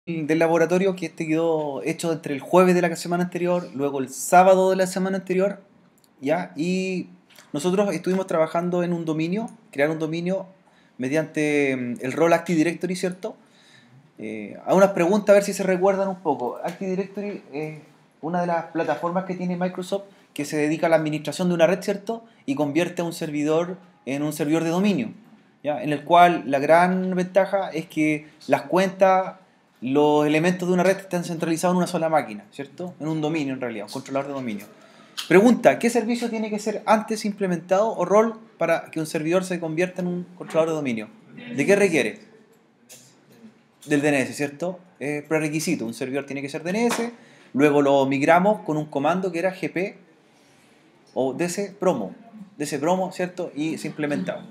del laboratorio que este quedó hecho entre el jueves de la semana anterior, luego el sábado de la semana anterior, ¿ya? Y nosotros estuvimos trabajando en un dominio, crear un dominio mediante el rol Active Directory, ¿cierto? A unas preguntas a ver si se recuerdan un poco. Active Directory es una de las plataformas que tiene Microsoft que se dedica a la administración de una red, ¿cierto? Y convierte a un servidor en un servidor de dominio, ¿ya? En el cual la gran ventaja es que las cuentas, los elementos de una red están centralizados en una sola máquina, ¿cierto? En un dominio en realidad, un controlador de dominio. Pregunta, ¿qué servicio tiene que ser antes implementado o rol para que un servidor se convierta en un controlador de dominio? ¿De qué requiere? Del DNS, ¿cierto? Es prerequisito, un servidor tiene que ser DNS, luego lo migramos con un comando que era gp o dcpromo, ¿cierto? Y se implementaba.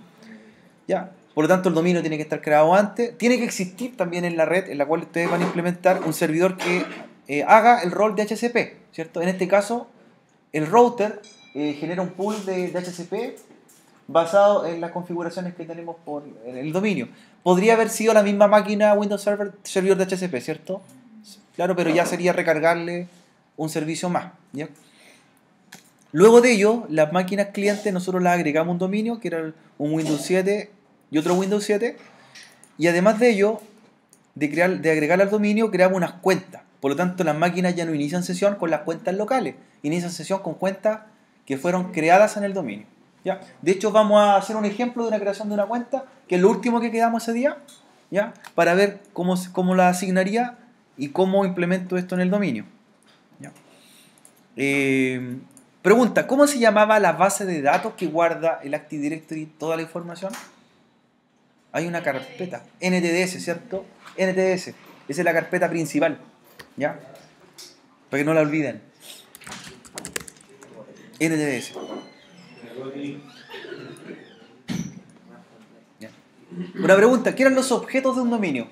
¿Ya? Por lo tanto, el dominio tiene que estar creado antes. Tiene que existir también en la red en la cual ustedes van a implementar un servidor que haga el rol de HCP, ¿cierto? En este caso, el router genera un pool de HCP basado en las configuraciones que tenemos por el dominio. Podría haber sido la misma máquina Windows Server, servidor de HCP, ¿cierto? Claro, pero ya sería recargarle un servicio más, ¿ya? Luego de ello, las máquinas clientes nosotros las agregamos un dominio, que era un Windows 7 y otro Windows 7, y además de ello, de agregar al dominio, creamos unas cuentas. Por lo tanto, las máquinas ya no inician sesión con las cuentas locales, inician sesión con cuentas que fueron creadas en el dominio, ¿ya? De hecho, vamos a hacer un ejemplo de una creación de una cuenta, que es lo último que quedamos ese día, ¿ya? Para ver cómo la asignaría y cómo implemento esto en el dominio, ¿ya? Pregunta, ¿cómo se llamaba la base de datos que guarda el Active Directory toda la información? Hay una carpeta, NTDS, ¿cierto? NTDS, esa es la carpeta principal, ¿ya? Para que no la olviden. NTDS. ¿Ya? Una pregunta, ¿qué eran los objetos de un dominio?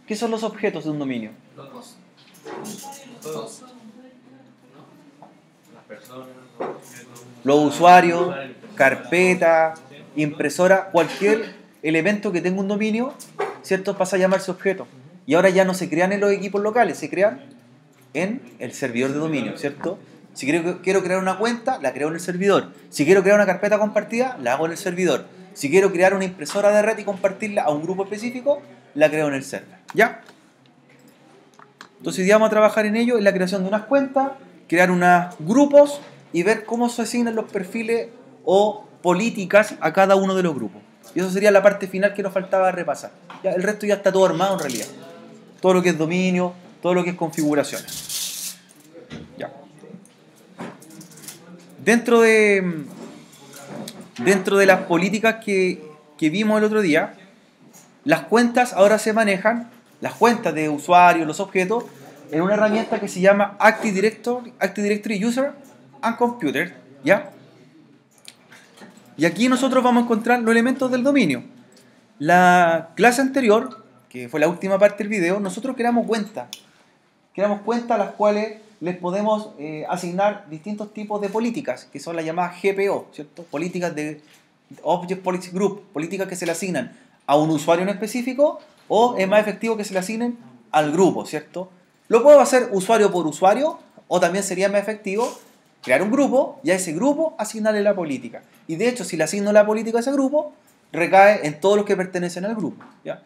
¿Qué son los objetos de un dominio? Los usuarios, carpeta, impresora, cualquier elemento que tenga un dominio, ¿cierto? Pasa a llamarse objeto. Y ahora ya no se crean en los equipos locales, se crean en el servidor de dominio, ¿cierto? Si quiero crear una cuenta, la creo en el servidor. Si quiero crear una carpeta compartida, la hago en el servidor. Si quiero crear una impresora de red y compartirla a un grupo específico, la creo en el server, ¿ya? Entonces hoy día vamos a trabajar en ello, en la creación de unas cuentas, crear unos grupos y ver cómo se asignan los perfiles o políticas a cada uno de los grupos. Y eso sería la parte final que nos faltaba repasar. Ya, el resto ya está todo armado en realidad. Todo lo que es dominio, todo lo que es configuraciones. Ya. Dentro de las políticas que vimos el otro día, las cuentas ahora se manejan, las cuentas de usuarios, los objetos, en una herramienta que se llama Active Directory User and Computer, ¿ya? Y aquí nosotros vamos a encontrar los elementos del dominio. La clase anterior, que fue la última parte del video, nosotros creamos cuentas. Creamos cuentas a las cuales les podemos asignar distintos tipos de políticas, que son las llamadas GPO, ¿cierto? Políticas de Object Policy Group, políticas que se le asignan a un usuario en específico, o es más efectivo que se le asignen al grupo, ¿cierto? Lo puedo hacer usuario por usuario, o también sería más efectivo crear un grupo y a ese grupo asignarle la política. Y de hecho, si le asigno la política a ese grupo, recae en todos los que pertenecen al grupo, ¿ya?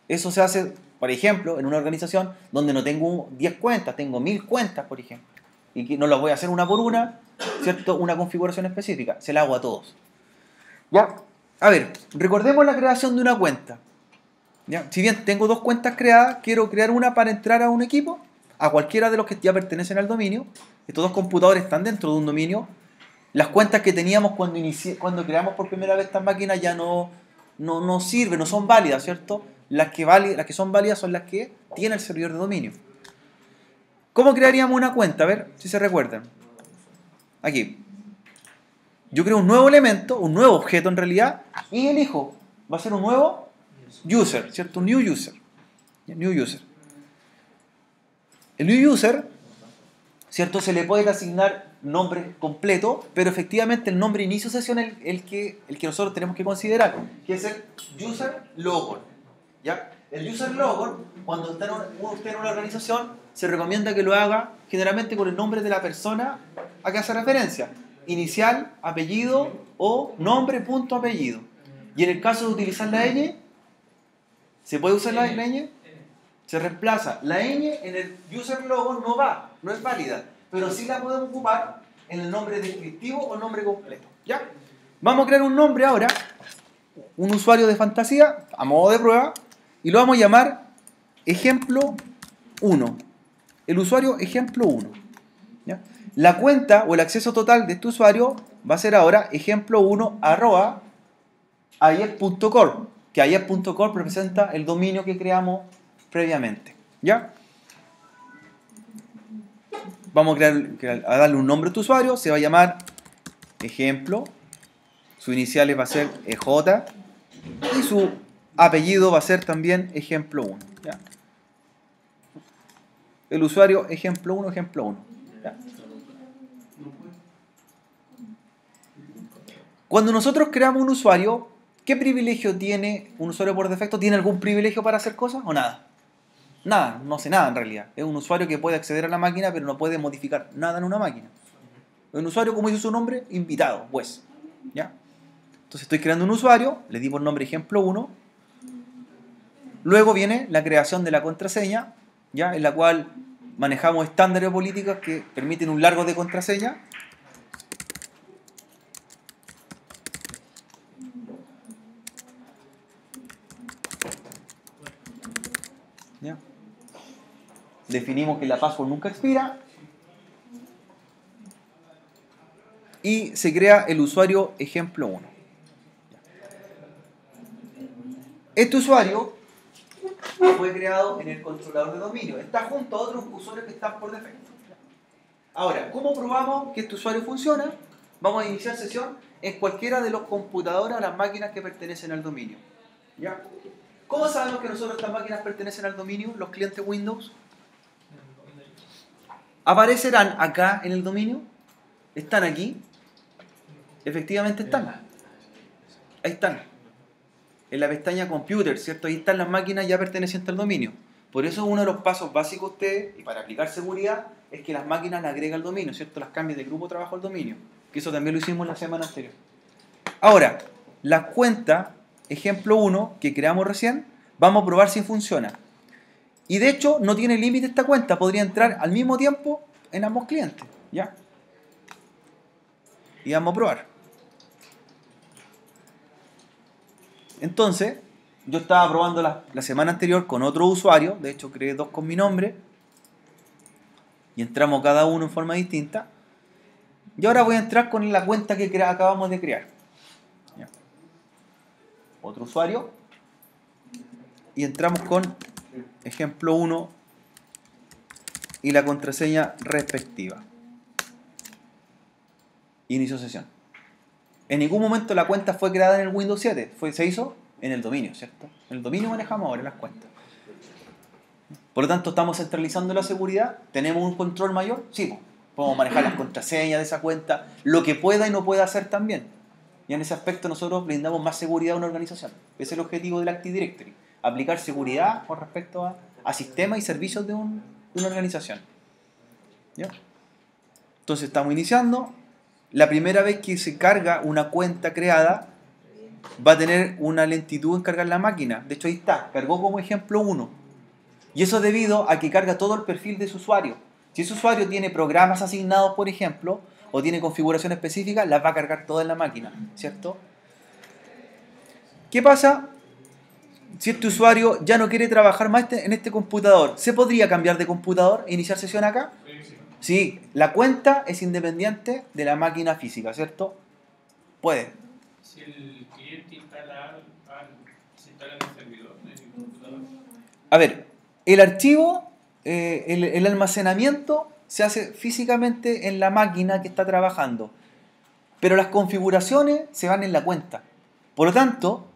Eso se hace, por ejemplo, en una organización donde no tengo 10 cuentas, tengo 1000 cuentas, por ejemplo. Y que no las voy a hacer una por una, ¿cierto? Una configuración específica. Se la hago a todos. ¿Ya? A ver, recordemos la creación de una cuenta. ¿Ya? Si bien tengo 2 cuentas creadas, quiero crear una para entrar a un equipo, a cualquiera de los que ya pertenecen al dominio. Estos 2 computadores están dentro de un dominio. Las cuentas que teníamos cuando creamos por primera vez estas máquinas ya no sirven, no son válidas, ¿cierto? Las que son válidas son las que tiene el servidor de dominio. ¿Cómo crearíamos una cuenta? A ver si se recuerdan. Aquí. Yo creo un nuevo elemento, un nuevo objeto en realidad, y elijo. Va a ser un nuevo user, ¿cierto? Un new user. New user. El new user, ¿cierto? Se le puede asignar nombre completo, pero efectivamente el nombre inicio sesión es el que nosotros tenemos que considerar, que es el user logon, ¿ya? El user logon, cuando está usted en una organización, se recomienda que lo haga generalmente con el nombre de la persona a que hace referencia. Inicial, apellido o nombre, punto, apellido. Y en el caso de utilizar la ñ, ¿se puede usar la ñ? Se reemplaza. La ñ en el user logo no va, no es válida, pero sí la podemos ocupar en el nombre descriptivo o nombre completo. ¿Ya? Vamos a crear un nombre ahora, un usuario de fantasía, a modo de prueba, y lo vamos a llamar ejemplo 1. El usuario ejemplo 1. ¿Ya? La cuenta o el acceso total de este usuario va a ser ahora ejemplo1@ayer.core, que ayer.core representa el dominio que creamos previamente. ¿Ya? Vamos a darle un nombre a tu usuario, se va a llamar ejemplo, su iniciales va a ser EJ y su apellido va a ser también ejemplo 1. ¿Ya? El usuario ejemplo 1, ejemplo 1. ¿Ya? Cuando nosotros creamos un usuario, ¿qué privilegio tiene un usuario por defecto? ¿Tiene algún privilegio para hacer cosas o nada? Nada, no hace nada en realidad. Es un usuario que puede acceder a la máquina, pero no puede modificar nada en una máquina. Es un usuario, como dice su nombre, invitado, pues. ¿Ya? Entonces estoy creando un usuario, le di por nombre ejemplo 1. Luego viene la creación de la contraseña, ¿ya? En la cual manejamos estándares o políticas que permiten un largo de contraseña. ¿Ya? Definimos que la password nunca expira. Y se crea el usuario ejemplo 1. Este usuario fue creado en el controlador de dominio. Está junto a otros usuarios que están por defecto. Ahora, ¿cómo probamos que este usuario funciona? Vamos a iniciar sesión en cualquiera de los computadores o las máquinas que pertenecen al dominio. ¿Ya? ¿Cómo sabemos que nosotros estas máquinas pertenecen al dominio, los clientes Windows? ¿Aparecerán acá en el dominio? ¿Están aquí? Efectivamente están. Ahí están. En la pestaña Computer, ¿cierto? Ahí están las máquinas ya pertenecientes al dominio. Por eso uno de los pasos básicos y para aplicar seguridad, es que las máquinas las agrega al dominio, ¿cierto? Las cambies de grupo de trabajo al dominio. Que eso también lo hicimos la semana anterior. Ahora, la cuenta, ejemplo 1, que creamos recién, vamos a probar si funciona. Y de hecho, no tiene límite esta cuenta. Podría entrar al mismo tiempo en ambos clientes. ¿Ya? Y vamos a probar. Entonces, yo estaba probando la semana anterior con otro usuario. De hecho, creé 2 con mi nombre. Y entramos cada uno en forma distinta. Y ahora voy a entrar con la cuenta que acabamos de crear. ¿Ya? Otro usuario. Y entramos con ejemplo 1 y la contraseña respectiva. Inicio sesión. En ningún momento la cuenta fue creada en el Windows 7. Se hizo en el dominio, ¿cierto? En el dominio manejamos ahora las cuentas. Por lo tanto, estamos centralizando la seguridad. ¿Tenemos un control mayor? Sí. Podemos manejar las contraseñas de esa cuenta, lo que pueda y no pueda hacer también. Y en ese aspecto nosotros brindamos más seguridad a una organización. Ese es el objetivo del Active Directory. Aplicar seguridad con respecto a sistemas y servicios de una organización. ¿Ya? Entonces estamos iniciando. La primera vez que se carga una cuenta creada va a tener una lentitud en cargar la máquina. De hecho ahí está, cargó como ejemplo 1. Y eso es debido a que carga todo el perfil de su usuario. Si ese usuario tiene programas asignados, por ejemplo, o tiene configuración específica, las va a cargar todas en la máquina, ¿cierto? ¿Qué pasa si este usuario ya no quiere trabajar más en este computador? ¿Se podría cambiar de computador e iniciar sesión acá? Sí, la cuenta es independiente de la máquina física, ¿cierto? Puede. Si el cliente se instala en el servidor, en el computador. A ver, el archivo, el almacenamiento se hace físicamente en la máquina que está trabajando, pero las configuraciones se van en la cuenta. Por lo tanto,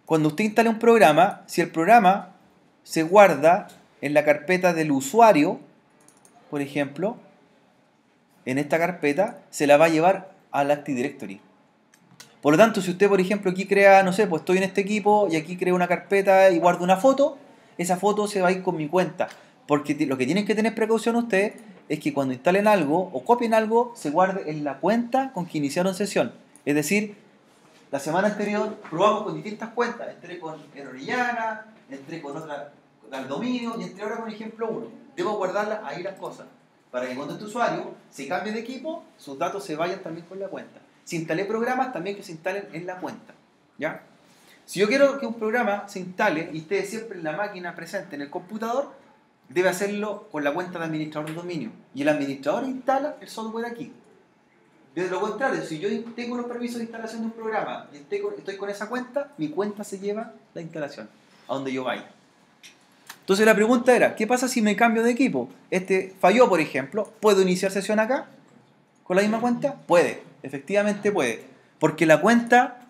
cuando usted instala un programa, si el programa se guarda en la carpeta del usuario, por ejemplo, en esta carpeta se la va a llevar al Active Directory. Por lo tanto, si usted, por ejemplo, aquí crea, no sé, pues estoy en este equipo y aquí creo una carpeta y guardo una foto, esa foto se va a ir con mi cuenta. Porque lo que tienen que tener precaución ustedes es que cuando instalen algo o copien algo, se guarde en la cuenta con que iniciaron sesión. Es decir, la semana anterior probamos con distintas cuentas. Entré con Orellana, entré con otra, con el dominio y entré ahora con ejemplo 1. Debo guardarlas ahí las cosas. Para que cuando este usuario se cambie de equipo, sus datos se vayan también con la cuenta. Si instalé programas, también que se instalen en la cuenta. ¿Ya? Si yo quiero que un programa se instale y esté siempre en la máquina presente en el computador, debe hacerlo con la cuenta de administrador de dominio. Y el administrador instala el software aquí. De lo contrario, si yo tengo los permisos de instalación de un programa y estoy con esa cuenta, mi cuenta se lleva la instalación a donde yo vaya. Entonces la pregunta era, ¿qué pasa si me cambio de equipo? Este falló, por ejemplo, ¿puedo iniciar sesión acá? ¿Con la misma cuenta? Puede, efectivamente puede. Porque la cuenta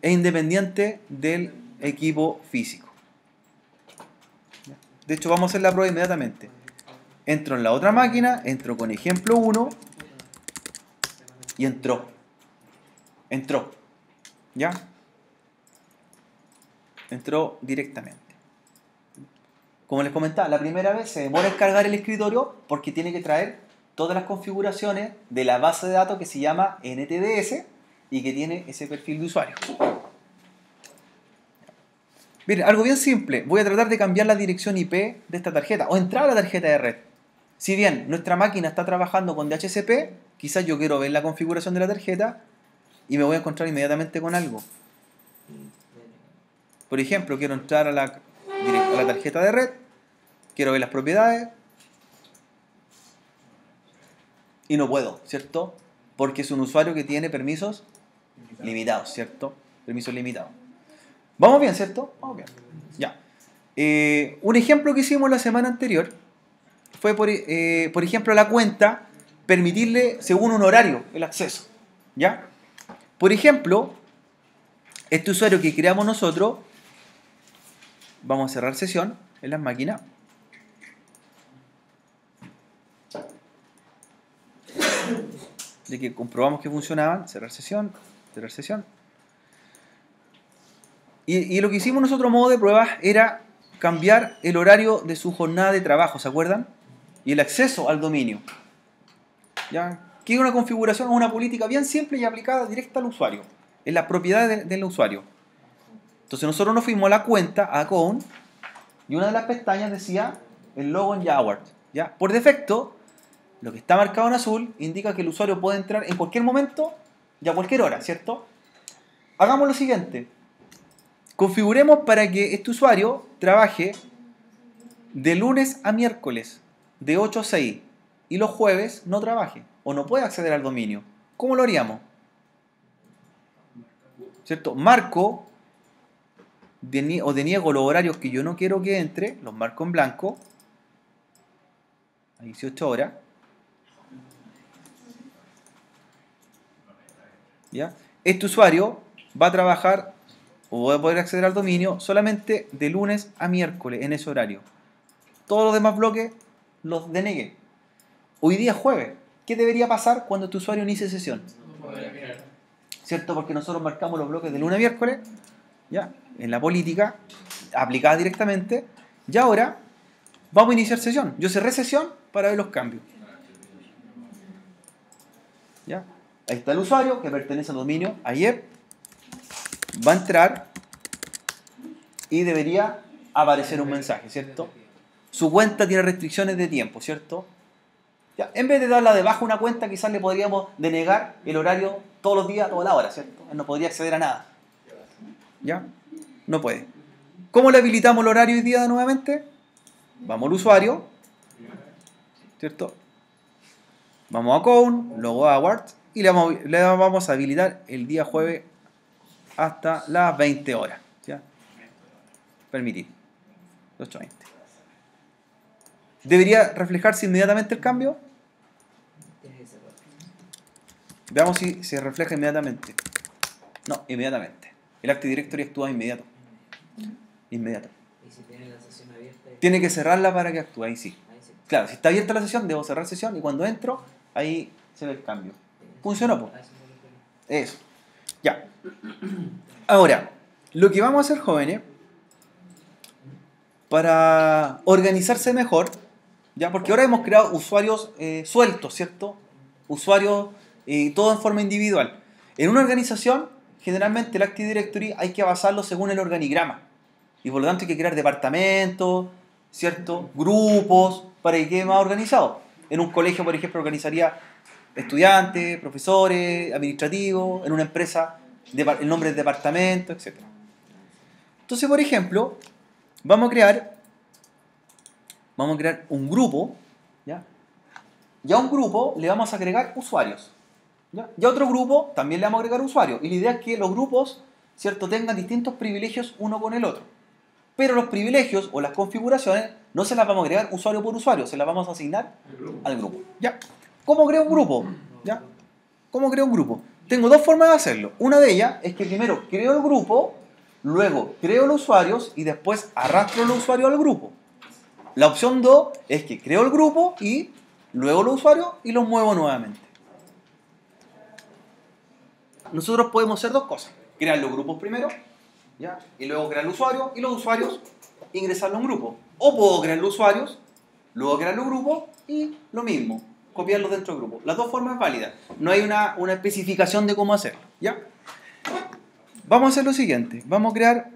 es independiente del equipo físico. De hecho, vamos a hacer la prueba inmediatamente. Entro en la otra máquina, entro con ejemplo 1 y entró. Entró. ¿Ya? Entró directamente. Como les comentaba, la primera vez se demora en cargar el escritorio porque tiene que traer todas las configuraciones de la base de datos que se llama NTDS y que tiene ese perfil de usuario. Miren, algo bien simple. Voy a tratar de cambiar la dirección IP de esta tarjeta o entrar a la tarjeta de red. Si bien nuestra máquina está trabajando con DHCP, quizás yo quiero ver la configuración de la tarjeta y me voy a encontrar inmediatamente con algo. Por ejemplo, quiero entrar a la tarjeta de red, quiero ver las propiedades y no puedo, ¿cierto? Porque es un usuario que tiene permisos limitados, ¿cierto? Permisos limitados. ¿Vamos bien, cierto? Vamos bien. Ya. Un ejemplo que hicimos la semana anterior fue, por ejemplo, la cuenta, permitirle, según un horario, el acceso. ¿Ya? Por ejemplo, este usuario que creamos nosotros, vamos a cerrar sesión en las máquinas. De que comprobamos que funcionaban, cerrar sesión, cerrar sesión. Y lo que hicimos nosotros a modo de pruebas era cambiar el horario de su jornada de trabajo, ¿se acuerdan? Y el acceso al dominio. ¿Ya? Que es una configuración o una política bien simple y aplicada directa al usuario, en las propiedades del usuario. Entonces nosotros nos fuimos a la cuenta, a account, y una de las pestañas decía el logo en Jaward. ¿Ya? Por defecto, lo que está marcado en azul indica que el usuario puede entrar en cualquier momento y a cualquier hora, ¿cierto? Hagamos lo siguiente. Configuremos para que este usuario trabaje de lunes a miércoles, de 8 a 6, y los jueves no trabaje, o no puede acceder al dominio. ¿Cómo lo haríamos? ¿Cierto? Marco o deniego los horarios que yo no quiero que entre, los marco en blanco, a 18 horas. ¿Ya? Este usuario va a trabajar o va a poder acceder al dominio solamente de lunes a miércoles en ese horario. Todos los demás bloques los denegué. Hoy día es jueves. ¿Qué debería pasar cuando tu usuario inicie sesión? ¿Cierto? Porque nosotros marcamos los bloques de lunes a miércoles, ¿ya? En la política, aplicada directamente. Y ahora vamos a iniciar sesión. Yo cerré sesión para ver los cambios. ¿Ya? Ahí está el usuario que pertenece al dominio ayer. Va a entrar y debería aparecer un mensaje, ¿cierto? Su cuenta tiene restricciones de tiempo, ¿cierto? Ya, en vez de darla de baja una cuenta, quizás le podríamos denegar el horario todos los días, toda la hora, ¿cierto? Él no podría acceder a nada. ¿Ya? No puede. ¿Cómo le habilitamos el horario hoy día nuevamente? Vamos al usuario, ¿cierto? Vamos a account, luego a Award y le vamos a habilitar el día jueves hasta las 20 horas. ¿Ya? Permitir. 8:20. ¿Debería reflejarse inmediatamente el cambio? Veamos si se refleja inmediatamente. No, inmediatamente. El Active Directory actúa inmediato. Inmediato. ¿Y si tiene la sesión abierta? Tiene que cerrarla para que actúe, ahí sí. Claro, si está abierta la sesión, debo cerrar sesión y cuando entro, ahí se ve el cambio. ¿Funcionó, pues? Eso. Ya. Ahora, lo que vamos a hacer, jóvenes, para organizarse mejor, ¿ya? Porque ahora hemos creado usuarios sueltos, ¿cierto? Usuarios todo en forma individual. En una organización, generalmente el Active Directory hay que basarlo según el organigrama. Y por lo tanto hay que crear departamentos, ¿cierto? Grupos, para que quede más organizado. En un colegio, por ejemplo, organizaría estudiantes, profesores, administrativos. En una empresa, el nombre del departamento, etc. Entonces, por ejemplo, vamos a crear un grupo, ¿ya? Y a un grupo le vamos a agregar usuarios, ¿ya? Y a otro grupo también le vamos a agregar usuarios. Y la idea es que los grupos, ¿cierto?, tengan distintos privilegios uno con el otro. Pero los privilegios o las configuraciones no se las vamos a agregar usuario por usuario, se las vamos a asignar al grupo. ¿Ya? ¿Cómo creo un grupo? ¿Ya? ¿Cómo creo un grupo? Tengo dos formas de hacerlo. Una de ellas es que primero creo el grupo, luego creo los usuarios y después arrastro los usuarios al grupo. La opción 2 es que creo el grupo y luego los usuarios y los muevo nuevamente. Nosotros podemos hacer dos cosas. Crear los grupos primero, ¿ya? Y luego crear los usuarios y los usuarios ingresarlos a un grupo. O puedo crear los usuarios, luego crear los grupos y lo mismo, copiarlos dentro del grupo. Las dos formas válidas. No hay una especificación de cómo hacerlo, ¿ya? Vamos a hacer lo siguiente. Vamos a crear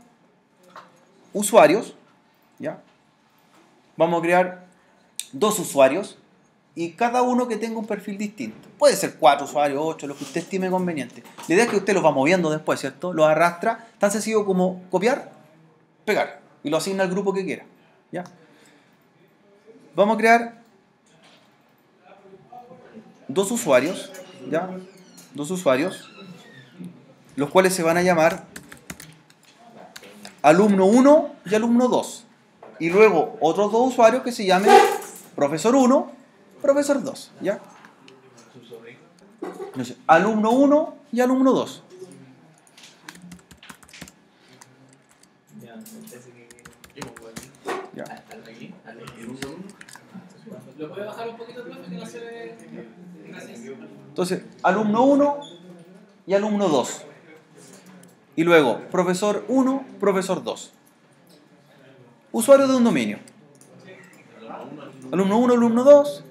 usuarios, ¿ya? Vamos a crear dos usuarios y cada uno que tenga un perfil distinto. Puede ser 4 usuarios, 8, lo que usted estime conveniente. La idea es que usted los va moviendo después, ¿cierto? Los arrastra, tan sencillo como copiar, pegar y lo asigna al grupo que quiera, ¿ya? Vamos a crear dos usuarios, ¿ya? Dos usuarios, los cuales se van a llamar alumno 1 y alumno 2. Y luego otros dos usuarios que se llamen profesor 1, profesor 2, ¿ya? Entonces, alumno 1 y alumno 2. Ya. ¿Lo puede bajar un poquito, profe, que no se ve? Gracias. Entonces, alumno 1 y alumno 2. Y luego, profesor 1, profesor 2. Usuario de un dominio. Alumno 1, alumno 2.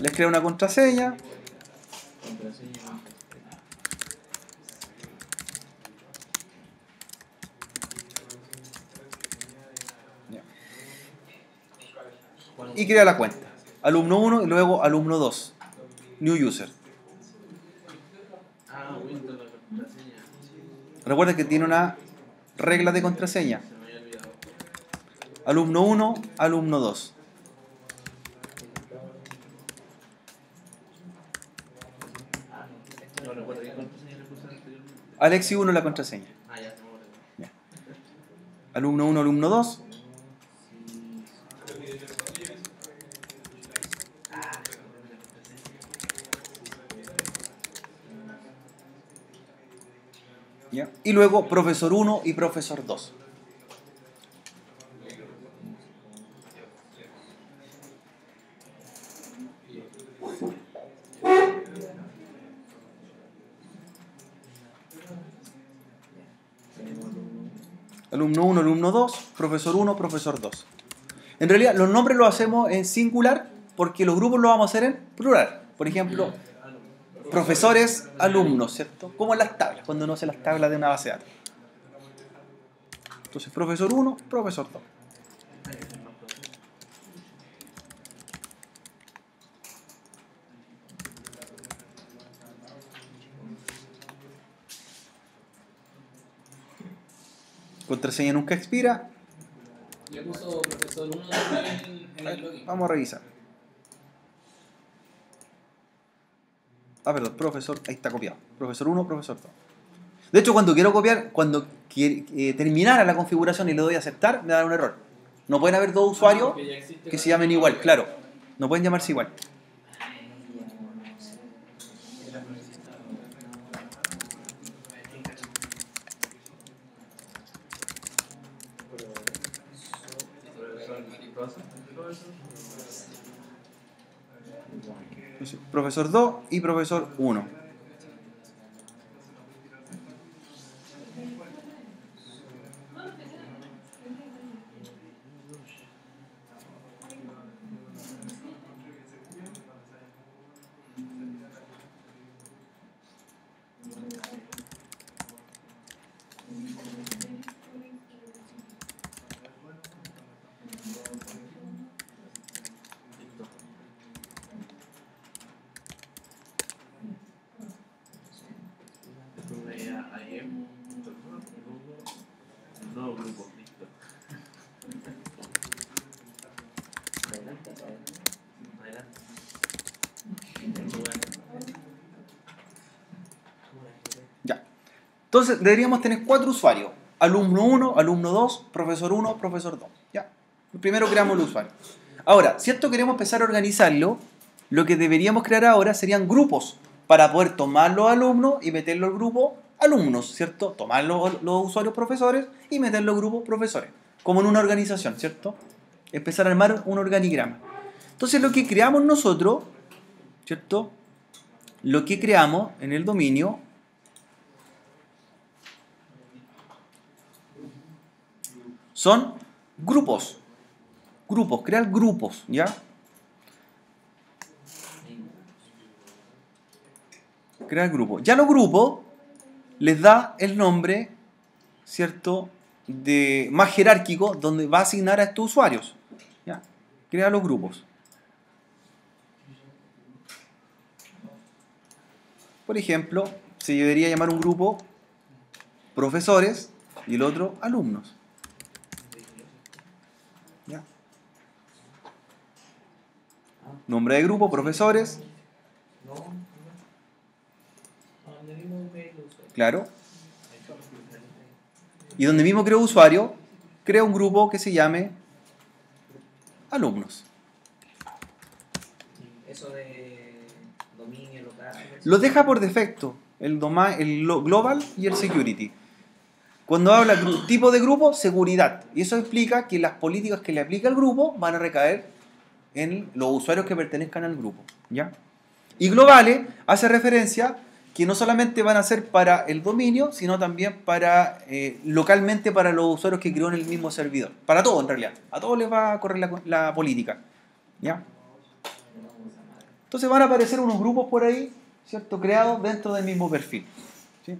Les creo una contraseña. Y crea la cuenta. Alumno 1 y luego alumno 2. New user. Recuerden que tiene una regla de contraseña. Alumno 1, alumno 2. Alexi 1 la contraseña. Ya. Alumno 1, alumno 2. ¿Ya? Y luego profesor 1 y profesor 2. Alumno 1, alumno 2, profesor 1, profesor 2. En realidad los nombres los hacemos en singular porque los grupos los vamos a hacer en plural. Por ejemplo, profesores, alumnos, ¿cierto? Como en las tablas, cuando uno hace las tablas de una base de datos. Entonces, profesor 1, profesor 2. Contraseña nunca expira. Yo puso profesor 1 en el login. Vamos a revisar. Ah, perdón, profesor, ahí está copiado. Profesor 1, profesor 2. De hecho, cuando quiero copiar, cuando terminara la configuración y le doy a aceptar, me da un error. No pueden haber dos usuarios que se llamen igual, claro. No pueden llamarse igual. Entonces, profesor 2 y profesor 1. Ya. Entonces deberíamos tener 4 usuarios. Alumno 1, alumno 2, profesor 1, profesor 2. Ya. Primero creamos el usuario. Ahora, si esto queremos empezar a organizarlo, lo que deberíamos crear ahora serían grupos para poder tomar los alumnos y meterlo al grupo alumnos, ¿cierto? Tomar los usuarios profesores y meterlo al grupo profesores. Como en una organización, ¿cierto? Empezar a armar un organigrama. Entonces lo que creamos nosotros, ¿cierto? Lo que creamos en el dominio son grupos. Grupos, crear grupos, ¿ya? Crear grupos. Ya los grupos les da el nombre, ¿cierto? De más jerárquico, donde va a asignar a estos usuarios. ¿Ya? Crea los grupos. Por ejemplo, se debería llamar un grupo profesores y el otro alumnos. ¿Ya? Nombre de grupo, profesores. Claro. Y donde mismo creo usuario, creo un grupo que se llame alumnos. Eso de dominio local. Lo deja por defecto el global y el security. Cuando habla tipo de grupo, seguridad. Y eso explica que las políticas que le aplica el grupo van a recaer en los usuarios que pertenezcan al grupo. ¿Ya? Y globales hace referencia que no solamente van a ser para el dominio, sino también para localmente para los usuarios que creó en el mismo servidor. Para todos, en realidad. A todos les va a correr la política. ¿Ya? Entonces van a aparecer unos grupos por ahí, ¿cierto? Creados dentro del mismo perfil. ¿Sí?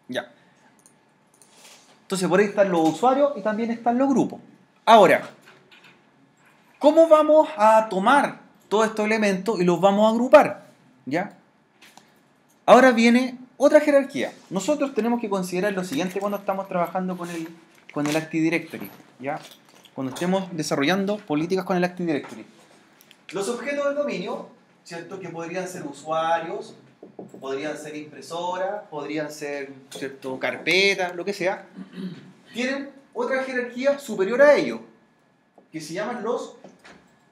Ya. Entonces por ahí están los usuarios y también están los grupos. Ahora, ¿cómo vamos a tomar todos estos elementos y los vamos a agrupar? ¿Ya? Ahora viene otra jerarquía. Nosotros tenemos que considerar lo siguiente cuando estamos trabajando con el Active Directory. ¿Ya? Cuando estemos desarrollando políticas con el Active Directory. Los objetos del dominio, ¿cierto? Que podrían ser usuarios, podrían ser impresoras, podrían ser, ¿cierto? Carpetas, lo que sea, tienen otra jerarquía superior a ello, que se llaman los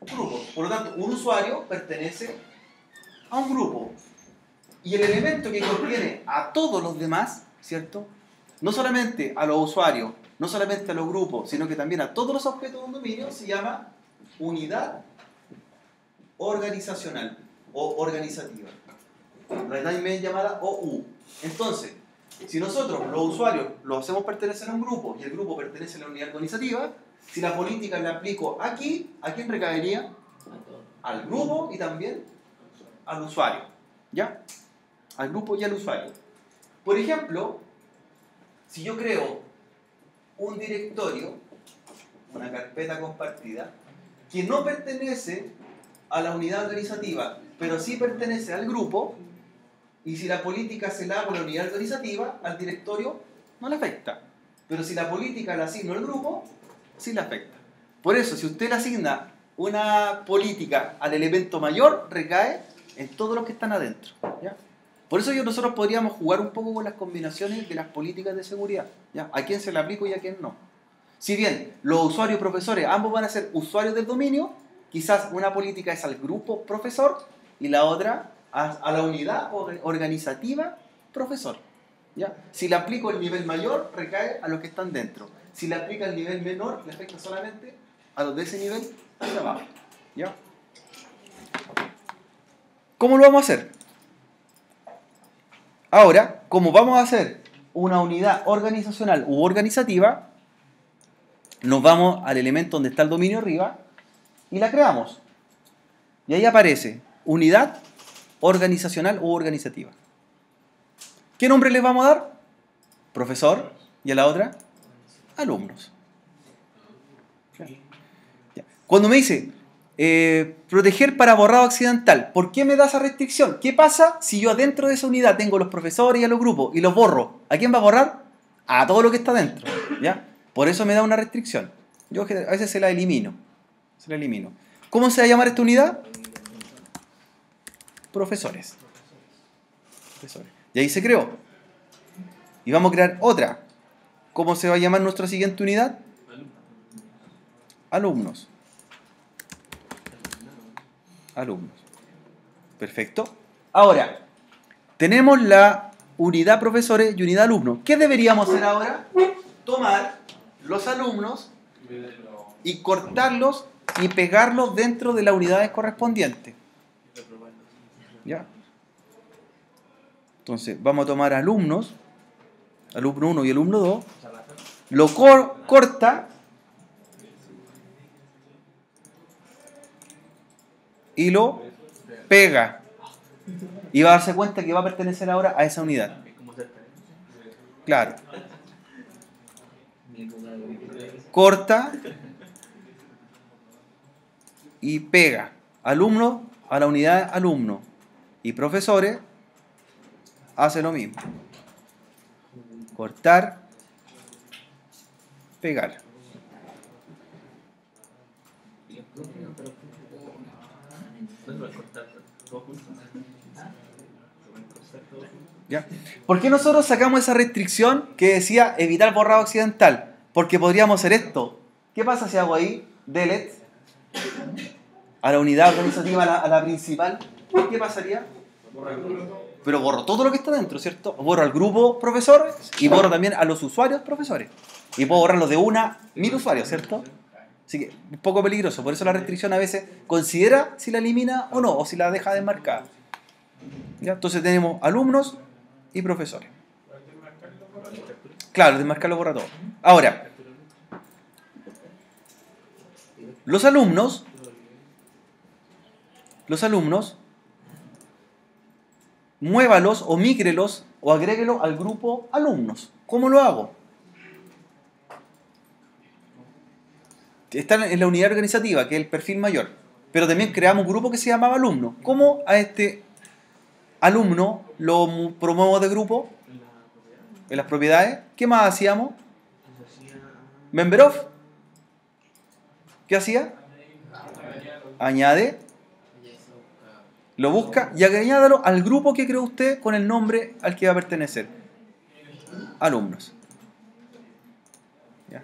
grupos. Por lo tanto, un usuario pertenece a un grupo. Y el elemento que contiene a todos los demás, ¿cierto? No solamente a los usuarios, no solamente a los grupos, sino que también a todos los objetos de un dominio, se llama unidad organizacional o organizativa. También llamada OU. Entonces, si nosotros, los usuarios, los hacemos pertenecer a un grupo y el grupo pertenece a la unidad organizativa, si la política la aplico aquí, ¿a quién recaería? Al grupo y también al usuario. ¿Ya? Al grupo y al usuario. Por ejemplo, si yo creo un directorio, una carpeta compartida, que no pertenece a la unidad organizativa, pero sí pertenece al grupo, y si la política se la hago a la unidad organizativa, al directorio no le afecta. Pero si la política la asigno al grupo, sí le afecta. Por eso, si usted le asigna una política al elemento mayor, recae en todos los que están adentro. ¿Ya? Por eso nosotros podríamos jugar un poco con las combinaciones de las políticas de seguridad. ¿Ya? A quién se le aplica y a quién no. Si bien los usuarios y profesores ambos van a ser usuarios del dominio, quizás una política es al grupo profesor y la otra a la unidad organizativa profesor. ¿Ya? Si le aplico el nivel mayor, recae a los que están dentro. Si le aplica el nivel menor, le afecta solamente a los de ese nivel hacia abajo. ¿Ya? ¿Cómo lo vamos a hacer? Ahora, como vamos a hacer una unidad organizacional u organizativa, nos vamos al elemento donde está el dominio arriba y la creamos. Y ahí aparece unidad organizacional u organizativa. ¿Qué nombre les vamos a dar? Profesor. ¿Y a la otra? Alumnos. Cuando me dice, proteger para borrado accidental. ¿Por qué me da esa restricción? ¿Qué pasa si yo adentro de esa unidad tengo los profesores y a los grupos y los borro? ¿A quién va a borrar? A todo lo que está dentro. ¿Ya? Por eso me da una restricción. Yo a veces se la elimino. ¿Cómo se va a llamar esta unidad? Profesores. Y ahí se creó. Y vamos a crear otra. ¿Cómo se va a llamar nuestra siguiente unidad? Alumnos. Perfecto. Ahora, tenemos la unidad profesores y unidad alumnos. ¿Qué deberíamos hacer ahora? Tomar los alumnos y cortarlos y pegarlos dentro de las unidades correspondientes. ¿Ya? Entonces, vamos a tomar alumnos, alumno 1 y alumno 2, lo corta y lo pega. Y va a darse cuenta que va a pertenecer ahora a esa unidad. Claro. Corta y pega. Alumno a la unidad alumno. Y profesores hace lo mismo. Cortar, pegar. ¿Ya? ¿Por qué nosotros sacamos esa restricción que decía evitar borrado accidental? Porque podríamos hacer esto. ¿Qué pasa si hago ahí delete a la unidad organizativa, a la principal? ¿Qué pasaría? Pero borro todo lo que está dentro, ¿cierto? Borro al grupo profesores y borro también a los usuarios profesores. Y puedo borrarlos de 1000 usuarios, ¿cierto? Así que un poco peligroso. Por eso la restricción a veces considera si la elimina o no, o si la deja desmarcada. ¿Ya? Entonces tenemos alumnos y profesores. Claro, desmarcarlo borra todo. Ahora, los alumnos, muévalos o mígrelos o agréguelos al grupo alumnos. ¿Cómo lo hago? Están en la unidad organizativa, que es el perfil mayor. Pero también creamos un grupo que se llamaba alumno. ¿Cómo a este alumno lo promuevo de grupo? En las propiedades. ¿Qué más hacíamos? Member of. ¿Qué hacía? Añade. Lo busca y añádalo al grupo que creó usted con el nombre al que va a pertenecer. Alumnos. ¿Ya?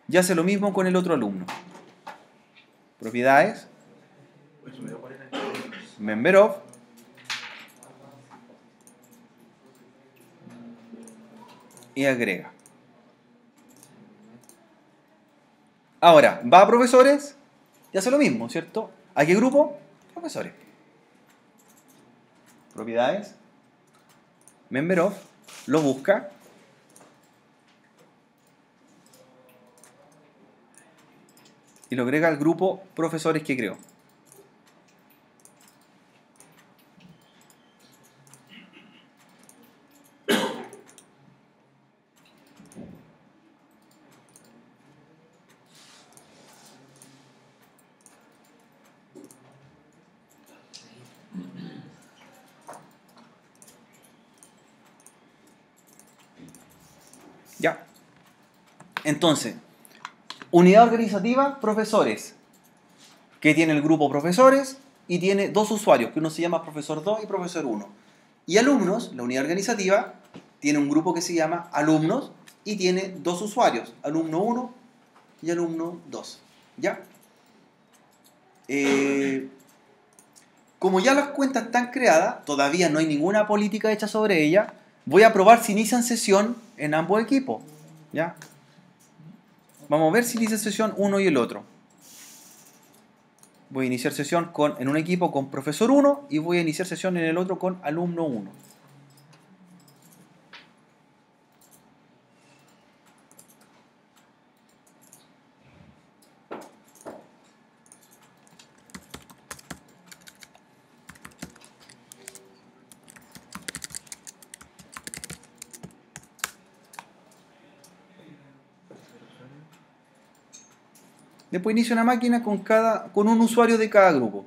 Y hace lo mismo con el otro alumno. Propiedades. Member of. Y agrega. Ahora, va a profesores y hace lo mismo, ¿cierto? ¿A qué grupo? Profesores. Propiedades. Member of. Lo busca. Y lo agrega al grupo profesores que creó. Ya. Entonces, unidad organizativa, profesores, que tiene el grupo profesores y tiene dos usuarios, que uno se llama profesor 2 y profesor 1. Y alumnos, la unidad organizativa, tiene un grupo que se llama alumnos y tiene dos usuarios, alumno 1 y alumno 2. ¿Ya? Como ya las cuentas están creadas, todavía no hay ninguna política hecha sobre ellas, voy a probar si inician sesión en ambos equipos. ¿Ya? Vamos a ver si inicia sesión uno y el otro. Voy a iniciar sesión en un equipo con profesor 1 y voy a iniciar sesión en el otro con alumno 1. Después inicia una máquina con un usuario de cada grupo.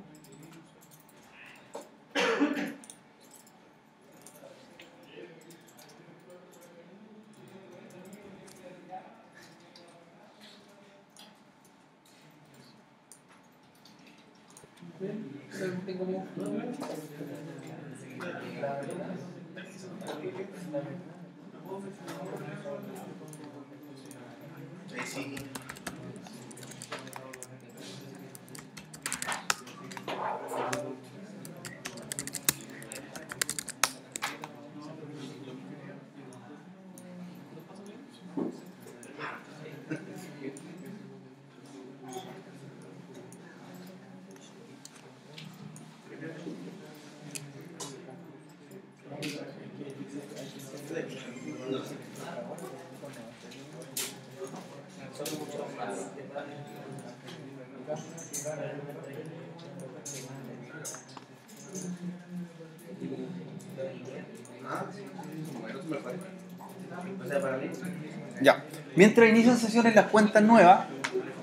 Ya. Mientras inician sesiones las cuentas nuevas,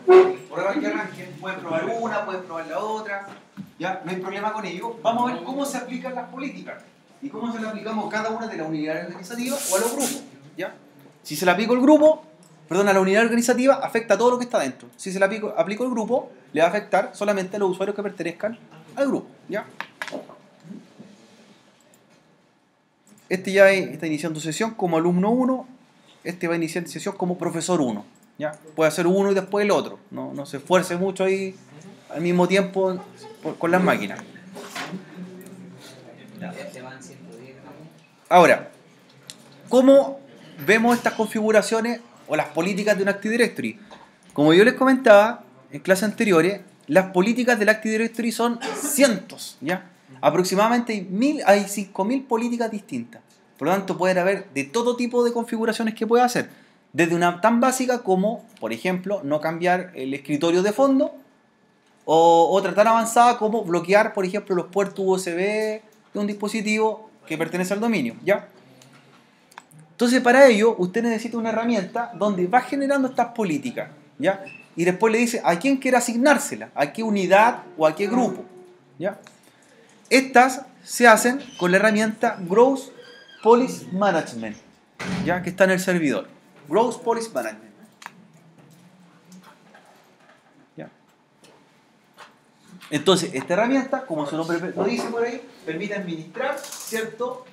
pruebas que arranquen, pueden probar una, pueden probar la otra, ya, no hay problema con ello. Vamos a ver cómo se aplican las políticas y cómo se las aplicamos cada una de las unidades organizativas o a los grupos, ¿ya? Si se la aplico al grupo, perdón, a la unidad organizativa, afecta a todo lo que está dentro. Si se la aplico al grupo, le va a afectar solamente a los usuarios que pertenezcan al grupo, ¿ya? Este ya está iniciando sesión como alumno 1, este va a iniciar sesión como profesor 1, ¿ya? Puede hacer uno y después el otro, no se esfuerce mucho ahí al mismo tiempo con las máquinas. Ahora, ¿cómo vemos estas configuraciones o las políticas de un Active Directory? Como yo les comentaba en clases anteriores, las políticas del Active Directory son cientos, ¿ya? Aproximadamente hay 5.000 políticas distintas. Por lo tanto, pueden haber de todo tipo de configuraciones que pueda hacer. Desde una tan básica como, por ejemplo, no cambiar el escritorio de fondo, o otra tan avanzada como bloquear, por ejemplo, los puertos USB de un dispositivo que pertenece al dominio, ¿ya? Entonces, para ello, usted necesita una herramienta donde va generando estas políticas, ¿ya? Y después le dice a quién quiere asignársela, a qué unidad o a qué grupo, ¿ya? Estas se hacen con la herramienta Gross Policy Management, ¿ya? Que está en el servidor. Gross Policy Management. ¿Ya? Entonces, esta herramienta, como su nombre lo dice por ahí, permite administrar, ¿cierto?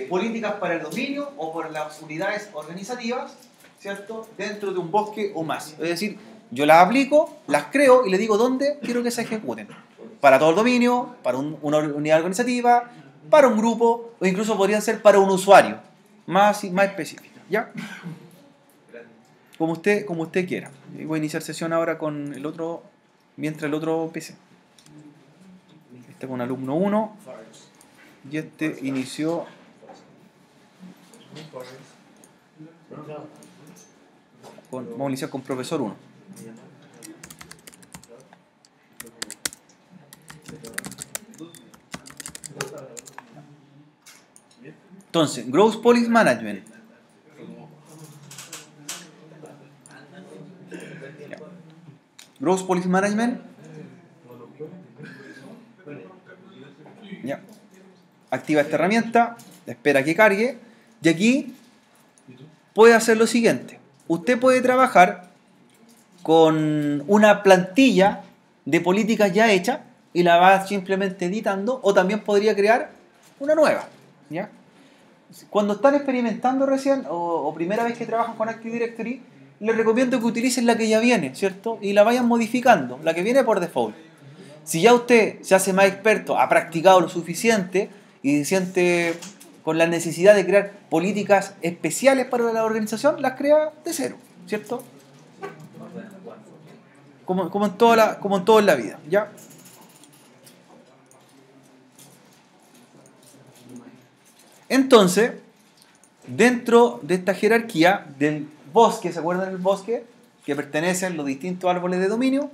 Políticas para el dominio o para las unidades organizativas, ¿cierto? Dentro de un bosque o más. Es decir, yo las aplico, las creo y le digo dónde quiero que se ejecuten. Para todo el dominio, para una unidad organizativa, para un grupo, o incluso podrían ser para un usuario, más específica, ¿ya? Como usted quiera. Voy a iniciar sesión ahora con el otro, mientras el otro PC. Este con alumno 1 y este inició vamos a iniciar con profesor 1. Entonces, Gross Policy Management. Gross Policy Management. Ya. Activa esta herramienta, espera que cargue y aquí puede hacer lo siguiente. Usted puede trabajar con una plantilla de políticas ya hecha y la va simplemente editando, o también podría crear una nueva, ¿ya? Cuando están experimentando recién o primera vez que trabajan con Active Directory, les recomiendo que utilicen la que ya viene, ¿cierto? Y la vayan modificando, la que viene por default. Si ya usted se hace más experto, ha practicado lo suficiente y se siente con la necesidad de crear políticas especiales para la organización, las crea de cero, ¿cierto? Como en todo en la vida, ¿ya? Entonces, dentro de esta jerarquía del bosque, ¿se acuerdan del bosque? Que pertenecen los distintos árboles de dominio.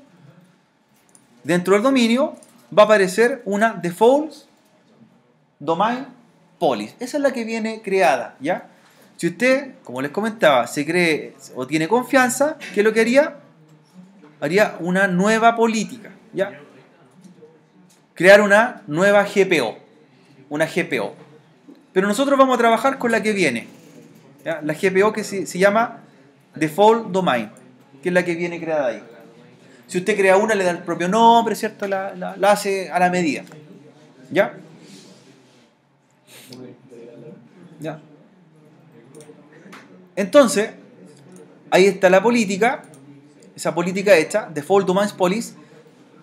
Dentro del dominio va a aparecer una default domain policy. Esa es la que viene creada, ¿ya? Si usted, como les comentaba, se cree o tiene confianza, ¿qué es lo que haría? haría una nueva política, ¿ya? Crear una nueva GPO, una GPO. Pero nosotros vamos a trabajar con la que viene, ¿ya? La GPO que se llama Default Domain, que es la que viene creada ahí. Si usted crea una, le da el propio nombre, ¿cierto? La hace a la medida, ¿ya? ¿Ya? Entonces, ahí está la política, esa política hecha, Default Domains Policy,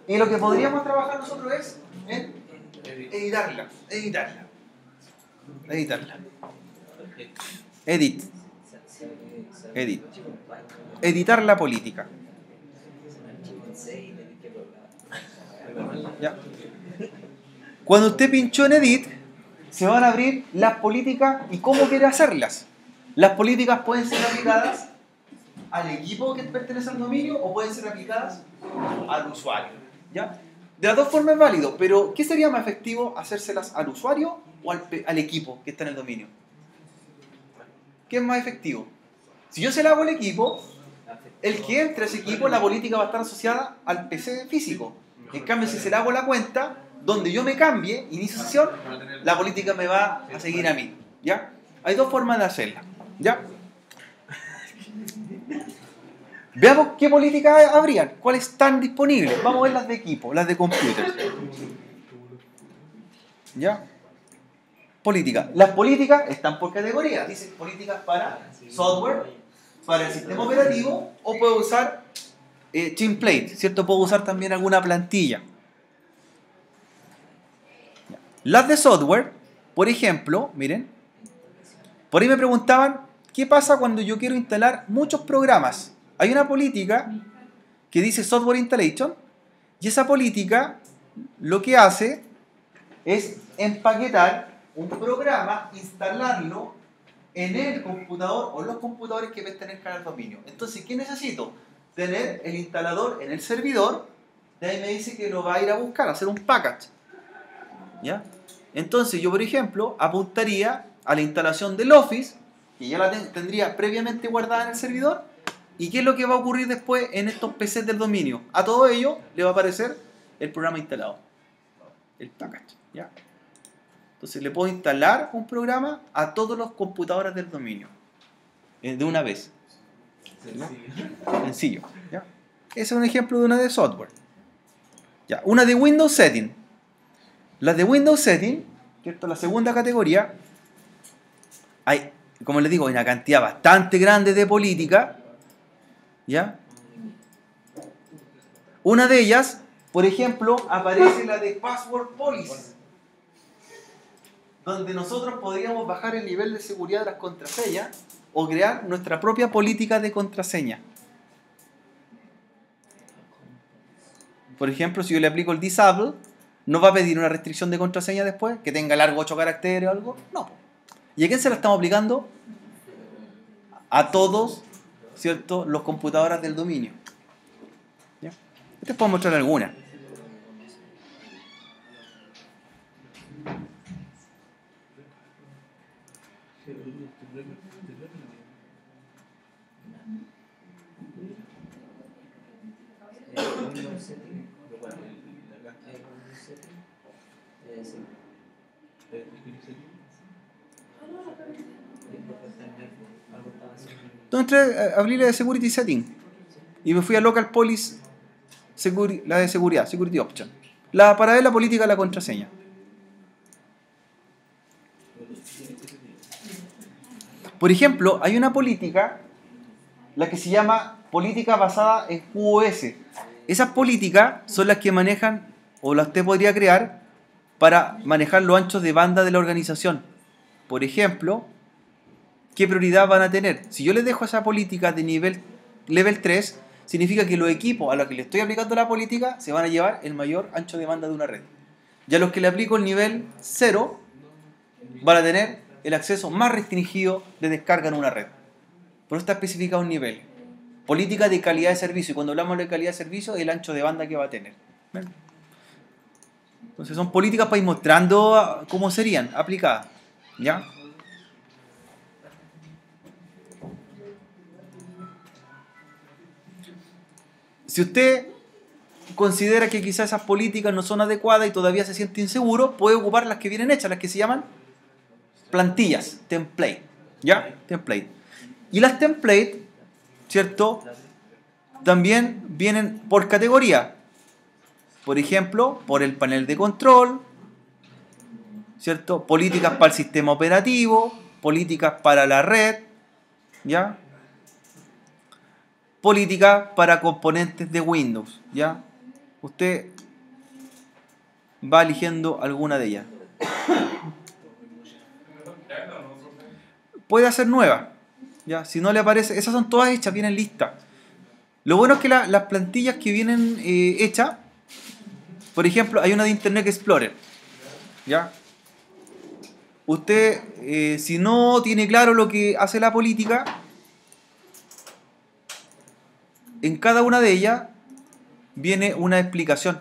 y lo que podríamos trabajar nosotros es en editarla. Editar la política. ¿Ya? Cuando usted pinchó en Edit, se van a abrir las políticas y cómo quiere hacerlas. Las políticas pueden ser aplicadas al equipo que pertenece al dominio o pueden ser aplicadas al usuario, ¿ya? De las dos formas es válido, pero ¿qué sería más efectivo? ¿Hacérselas al usuario o al equipo que está en el dominio? ¿Qué es más efectivo? Si yo se la hago al equipo, el que entre a ese equipo, la política va a estar asociada al PC físico. En cambio, si se la hago a la cuenta, donde yo me cambie, inicio sesión, la política me va a seguir a mí, ¿ya? Hay dos formas de hacerla, ¿ya? Veamos qué políticas habrían, cuáles están disponibles. Vamos a ver las de equipo, las de computer. ¿Ya? Política. Las políticas están por categoría. Dice políticas para software, para el sistema operativo, o puedo usar template, ¿cierto? Puedo usar también alguna plantilla. Las de software, por ejemplo, miren, por ahí me preguntaban, ¿qué pasa cuando yo quiero instalar muchos programas? Hay una política que dice Software Installation y esa política lo que hace es empaquetar un programa, instalarlo en el computador o los computadores que pertenezcan al dominio. Entonces, ¿qué necesito? Tener el instalador en el servidor, de ahí me dice que lo va a ir a buscar, a hacer un package, ¿ya? Entonces yo, por ejemplo, apuntaría a la instalación del Office, que ya la tendría previamente guardada en el servidor. ¿Y qué es lo que va a ocurrir después en estos PCs del dominio? A todo ello le va a aparecer el programa instalado, el package, ¿ya? Entonces le puedo instalar un programa a todos los computadores del dominio, de una vez. Sencillo, ¿ya? Ese es un ejemplo de una de software. ¿Ya? Una de Windows Setting. Las de Windows Setting, ¿cierto? La segunda categoría, hay, como les digo, hay una cantidad bastante grande de políticas, ¿ya? Una de ellas, por ejemplo, aparece la de Password Policy, donde nosotros podríamos bajar el nivel de seguridad de las contraseñas o crear nuestra propia política de contraseña. Por ejemplo, si yo le aplico el disable, ¿no va a pedir una restricción de contraseña después? ¿Que tenga largo 8 caracteres o algo? No. ¿Y a quién se la estamos aplicando? A todos, ¿cierto?, los computadores del dominio. ¿Ya? Les puedo mostrar algunas. Entonces abrí la de Security Setting y me fui a Local Policy, la de seguridad, Security Option, para ver la política de la contraseña. Por ejemplo, hay una política, la que se llama política basada en QoS. Esas políticas son las que manejan, o las usted podría crear, para manejar los anchos de banda de la organización. Por ejemplo, ¿qué prioridad van a tener? Si yo les dejo esa política de level 3, significa que los equipos a los que le estoy aplicando la política se van a llevar el mayor ancho de banda de una red. Y a los que le aplico el nivel 0 van a tener el acceso más restringido de descarga en una red. Por eso está especificado un nivel. Política de calidad de servicio. Y cuando hablamos de calidad de servicio, el ancho de banda que va a tener. ¿Ven? Entonces son políticas para ir mostrando cómo serían aplicadas. ¿Ya? Si usted considera que quizás esas políticas no son adecuadas y todavía se siente inseguro, puede ocupar las que vienen hechas, las que se llaman plantillas, template, ¿ya? Template. Y las template, ¿cierto? También vienen por categoría. Por ejemplo, por el panel de control, ¿cierto? Políticas para el sistema operativo, políticas para la red, ¿ya? Políticas para componentes de Windows, ¿ya? Usted va eligiendo alguna de ellas. Puede hacer nuevas, ¿ya? Si no le aparece, esas son todas hechas, vienen listas. Lo bueno es que las plantillas que vienen hechas, por ejemplo, hay una de Internet Explorer, ¿ya? Usted, si no tiene claro lo que hace la política, en cada una de ellas viene una explicación.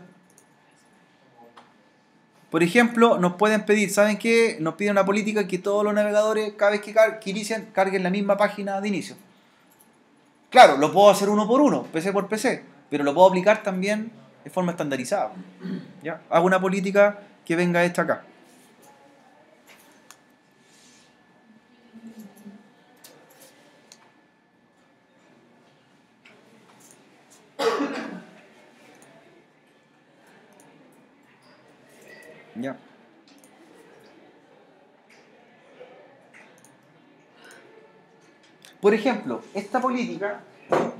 Por ejemplo, nos pueden pedir, ¿saben qué? Nos piden una política que todos los navegadores, cada vez que inician, carguen la misma página de inicio. Claro, lo puedo hacer uno por uno, PC por PC, pero lo puedo aplicar también de forma estandarizada. ¿Ya? Hago una política que venga hecha acá. Ya. Por ejemplo, esta política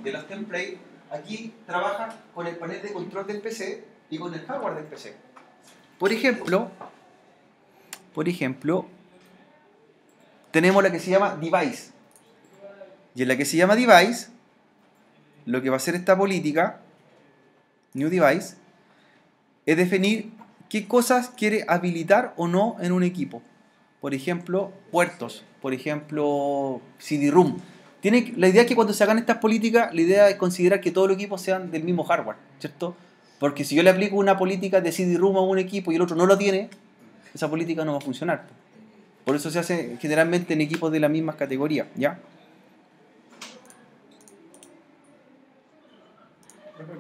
de los templates aquí trabaja con el panel de control del PC y con el hardware del PC. Por ejemplo, tenemos la que se llama device. Y en la que se llama device, lo que va a hacer esta política, new device, es definir qué cosas quiere habilitar o no en un equipo. Por ejemplo, puertos. Por ejemplo, CD-ROM. La idea es que cuando se hagan estas políticas, la idea es considerar que todos los equipos sean del mismo hardware, ¿cierto? Porque si yo le aplico una política de CD-ROM a un equipo y el otro no lo tiene, esa política no va a funcionar. Por eso se hace generalmente en equipos de las mismas categorías, ¿ya?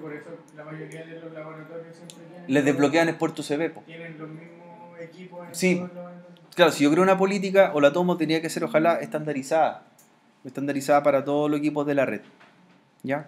Por eso la mayoría de los laboratorios siempre Les desbloquean el puerto USB. tienen los mismos equipos en Sí. todos los... Claro, si yo creo una política o la tomo, tenía que ser ojalá estandarizada para todos los equipos de la red, ¿ya?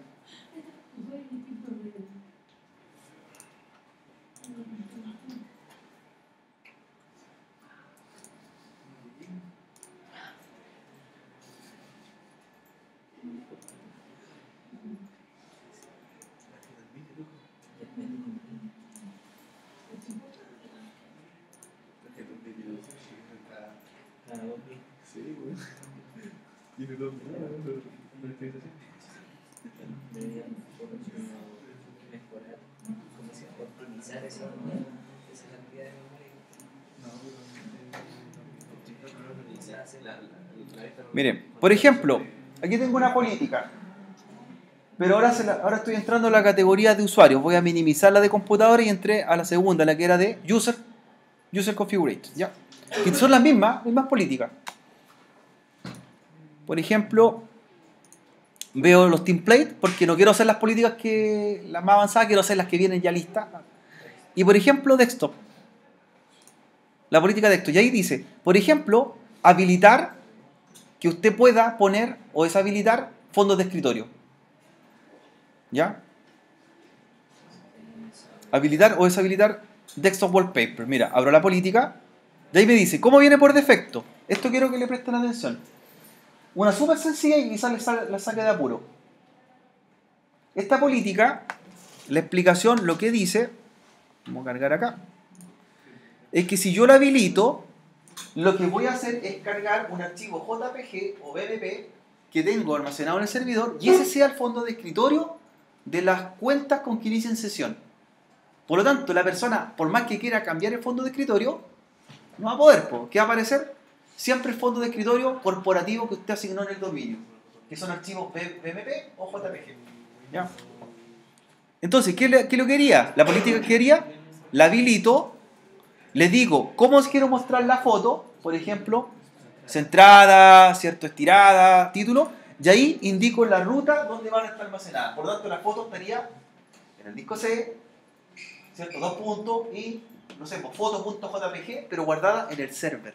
Optimizar esa cantidad de memoria. Miren, por ejemplo, aquí tengo una política, pero ahora estoy entrando a la categoría de usuarios. Voy a minimizar la de computadora y entré a la segunda, la que era de user configuration, ¿ya? Que son las mismas políticas. Por ejemplo, veo los templates porque no quiero hacer las políticas las más avanzadas, quiero hacer las que vienen ya listas. Y por ejemplo, desktop. La política de desktop. Y ahí dice, por ejemplo, habilitar que usted pueda poner o deshabilitar fondos de escritorio. ¿Ya? Habilitar o deshabilitar desktop wallpaper. Mira, abro la política. Y ahí me dice, ¿cómo viene por defecto? Esto quiero que le presten atención. Una súper sencilla y quizás la saque de apuro. Esta política, la explicación, lo que dice, vamos a cargar acá, es que si yo la habilito, lo que voy a hacer es cargar un archivo JPG o BMP que tengo almacenado en el servidor y ese sea el fondo de escritorio de las cuentas con que inicien sesión. Por lo tanto, la persona, por más que quiera cambiar el fondo de escritorio, no va a poder. ¿Qué va a aparecer? Siempre el fondo de escritorio corporativo que usted asignó en el dominio, que son archivos BMP o JPG. ¿Ya? Entonces, ¿qué lo quería? La política que quería, la habilito, le digo cómo quiero mostrar la foto, por ejemplo, centrada, ¿cierto? Estirada, título, y ahí indico la ruta donde van a estar almacenadas. Por lo tanto, la foto estaría en el disco C, ¿cierto? Dos puntos y, no sé, pues, foto.jpg, pero guardada en el server.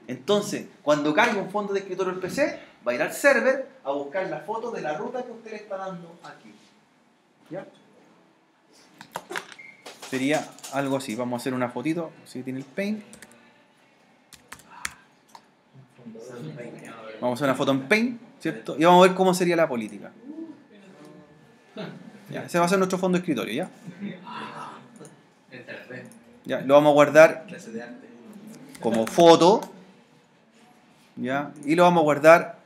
Entonces, cuando caiga un fondo de escritorio del PC, va a ir al server a buscar la foto de la ruta que usted le está dando aquí. ¿Ya? Sería algo así. Vamos a hacer una fotito, si tiene el Paint. Vamos a hacer una foto en Paint, ¿cierto? Y vamos a ver cómo sería la política. Ya, ese va a ser nuestro fondo de escritorio, ¿ya? Ya, lo vamos a guardar como foto, ¿ya? Y lo vamos a guardar,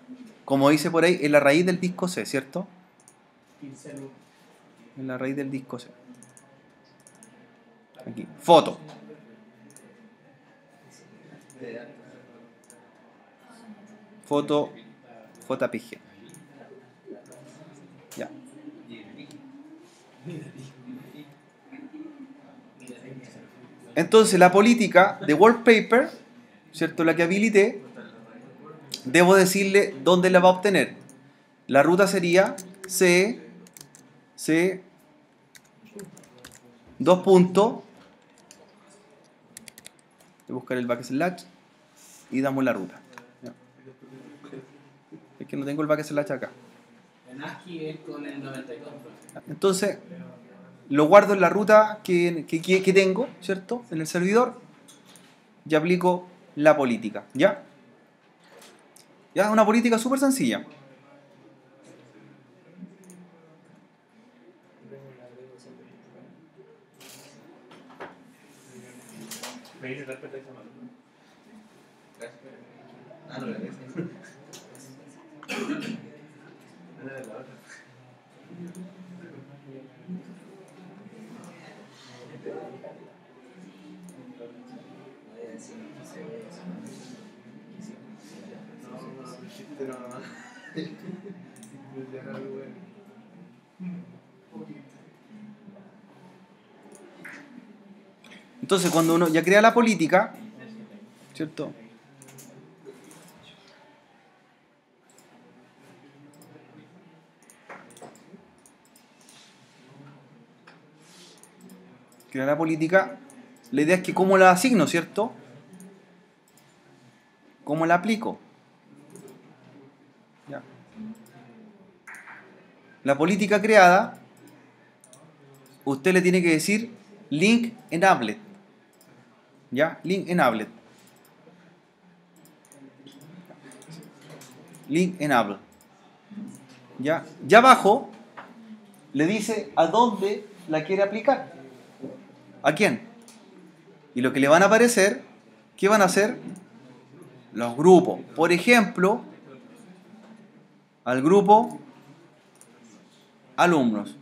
como dice por ahí, en la raíz del disco C, ¿cierto? En la raíz del disco C. Aquí, foto. Foto JPG. Ya. Entonces, la política de wallpaper, ¿cierto? La que habilité, debo decirle dónde la va a obtener. La ruta sería C, dos puntos, voy a buscar el backslash y damos la ruta. ¿Ya? Es que no tengo el backslash acá. En ASCII es con el 92. Entonces, lo guardo en la ruta que tengo, ¿cierto? En el servidor y aplico la política, ¿ya? Ya, una política súper sencilla. Me dice respeto a esa mano. Ah, no, gracias. Una de la otra. Voy a decir, no sé, Entonces, cuando uno ya crea la política, ¿cierto? Crea la política, la idea es que cómo la asigno, ¿cierto? ¿Cómo la aplico? Ya. La política creada, usted le tiene que decir link enabled. ¿Ya? Link enabled. Link enabled. ¿Ya? Ya abajo le dice a dónde la quiere aplicar. ¿A quién? Y lo que le van a aparecer, ¿qué van a hacer? Los grupos. Por ejemplo, al grupo alumnos.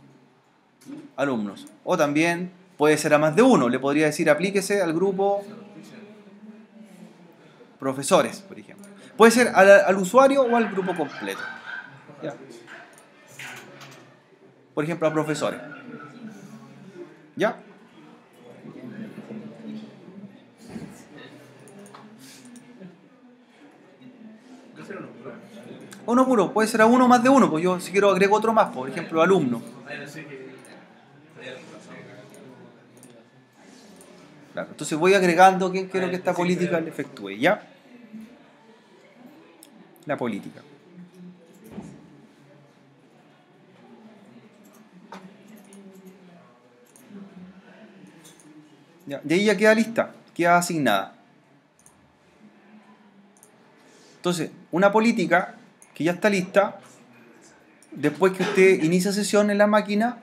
Alumnos. O también puede ser a más de uno. Le podría decir aplíquese al grupo profesores, por ejemplo. Puede ser al usuario o al grupo completo. ¿Ya? Por ejemplo, a profesores. ¿Ya? Uno puro, puede ser a uno o más de uno, pues yo si quiero agrego otro más, por ejemplo, alumno. Claro, entonces voy agregando quién quiero que esta política le efectúe, ¿ya? La política. Ya, de ahí ya queda lista, queda asignada. Entonces, una política que ya está lista, después que usted inicia sesión en la máquina,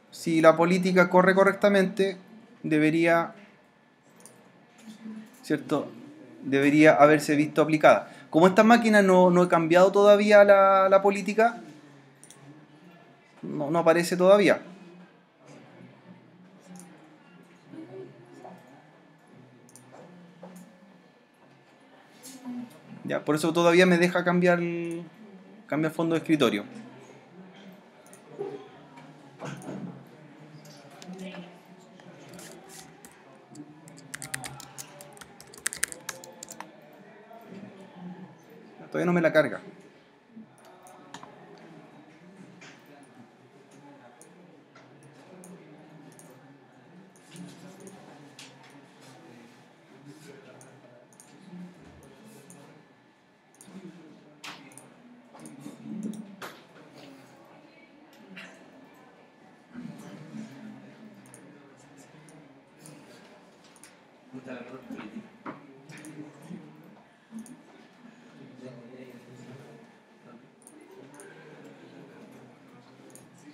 si la política corre correctamente, debería, ¿cierto? Debería haberse visto aplicada. Como esta máquina no he cambiado todavía la política, no aparece todavía. Ya, por eso todavía me deja cambiar fondo de escritorio. Todavía no me la carga.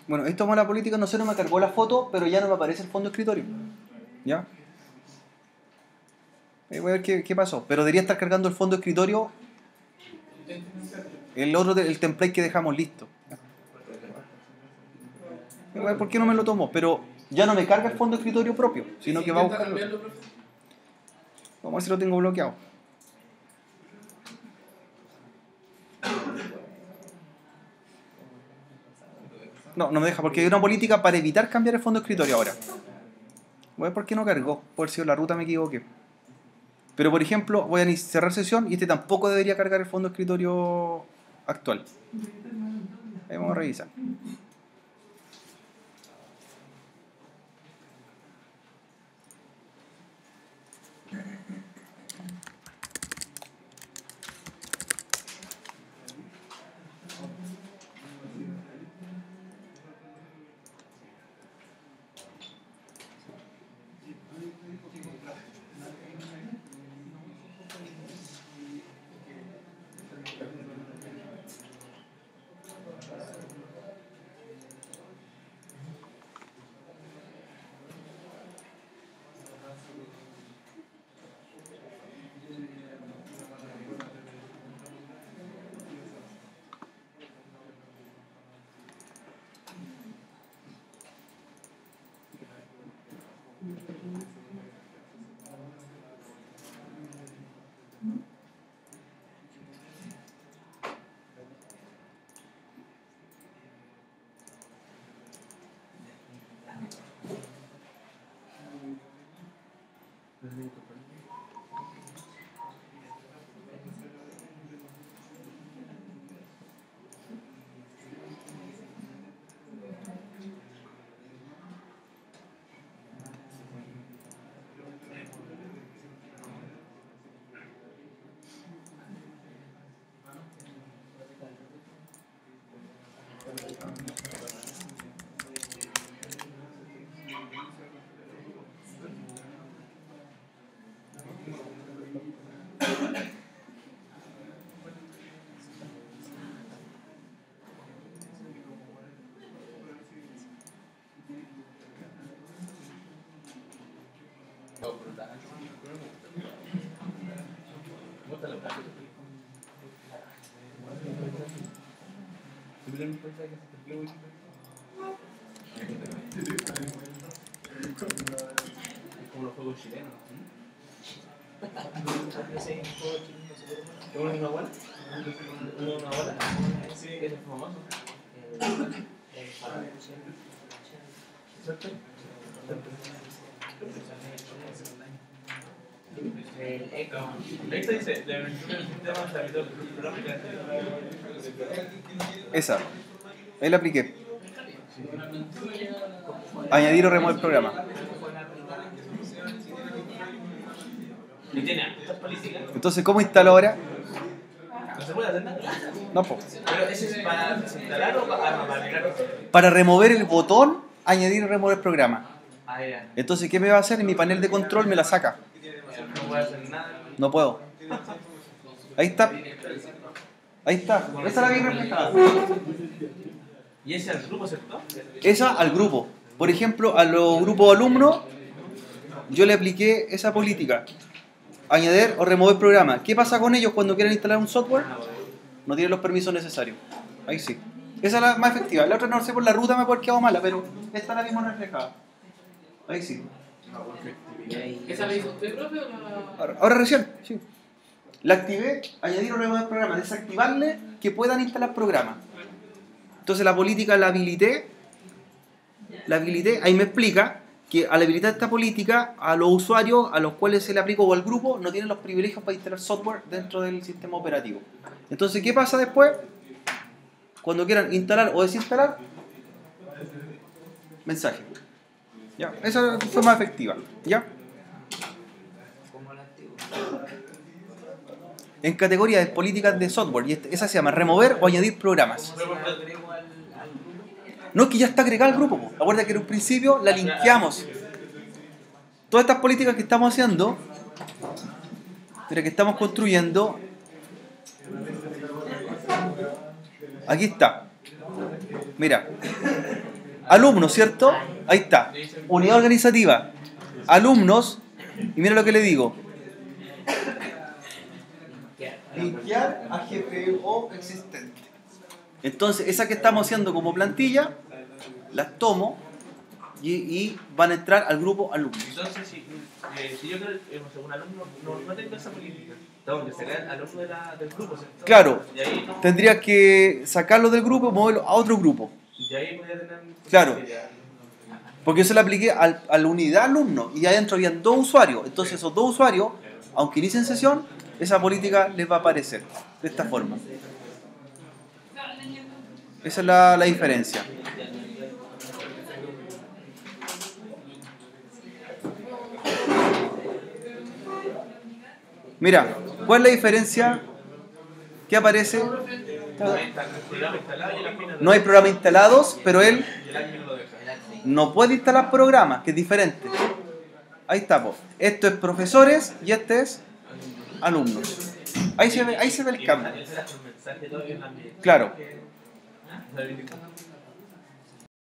Bueno, esto como la política, no sé, no me cargó la foto, pero ya no me aparece el fondo de escritorio. ¿Ya? Voy a ver qué pasó. Pero debería estar cargando el fondo de escritorio el template que dejamos listo. Voy a ver por qué no me lo tomó, pero ya no me carga el fondo de escritorio propio, sino que va a Intenta buscarlo. cambiarlo, profe. Vamos a ver si lo tengo bloqueado. No, no me deja, porque hay una política para evitar cambiar el fondo de escritorio ahora. Voy a ver por qué no cargó. Por si la ruta me equivoqué. Pero por ejemplo, voy a cerrar sesión y este tampoco debería cargar el fondo de escritorio actual. Ahí vamos a revisar. Como los juegos chilenos. ¿Uno es una bola? ¿Uno es una bola? Sí, ese es famoso. Esto dice, la evolución del sistema de servidor programa. Esa. Ahí la apliqué. Añadir o remover programa. ¿Y tiene estas políticas? Entonces, ¿cómo instalo ahora? ¿No se puede hacer nada? No, pues. ¿Pero ese es para desinstalar o para aplicar? Para remover el botón, añadir o remover programa. Ah, ya. Entonces, ¿qué me va a hacer? En mi panel de control me la saca. No puede hacer nada. No puedo. Ahí está. Ahí está. Esa la vi reflejada. ¿Y ese al grupo, cierto? Esa al grupo. Por ejemplo, a los grupos alumnos, yo le apliqué esa política. Añadir o remover programa. ¿Qué pasa con ellos cuando quieren instalar un software? No tienen los permisos necesarios. Ahí sí. Esa es la más efectiva. La otra no sé por la ruta me ha quedado mala, pero esta la vimos reflejada. Ahí sí. ¿Esa la hizo usted, profe, o la...? Ahora recién, sí. La activé, añadir o remover programa, desactivarle que puedan instalar programas. Entonces la política la habilité, ahí me explica que al habilitar esta política, a los usuarios a los cuales se le aplicó o al grupo no tienen los privilegios para instalar software dentro del sistema operativo. Entonces, ¿qué pasa después? Cuando quieran instalar o desinstalar, mensaje. ¿Ya? Esa fue más efectiva. ¿Ya? En categoría de políticas de software, y esa se llama remover o añadir programas. No, es que ya está agregada al grupo. Acuérdate que en un principio la linkeamos. Todas estas políticas que estamos haciendo Mira, que estamos construyendo. Aquí está. Mira. Alumnos, ¿cierto? Ahí está. Unidad organizativa. Alumnos. Y mira lo que le digo. Linkear a GPO existente. Entonces, esa que estamos haciendo como plantilla, las tomo y van a entrar al grupo alumnos. Entonces, si yo creo que un alumno no tengo esa política, tengo que sacar al alumno del grupo, ¿cierto? Claro, Y ahí no, tendrías que sacarlo del grupo y moverlo a otro grupo. y ahí voy a tener. Claro. Porque yo se lo apliqué a la unidad alumno y adentro habían 2 usuarios. Entonces esos 2 usuarios, aunque inicien sesión, esa política les va a aparecer de esta forma. Esa es la diferencia. Mira, ¿cuál es la diferencia? ¿Qué aparece? No hay programas instalados, pero él no puede instalar programas, que es diferente. Ahí está, po. Esto es profesores y este es alumnos. Ahí se ve el cambio. Claro.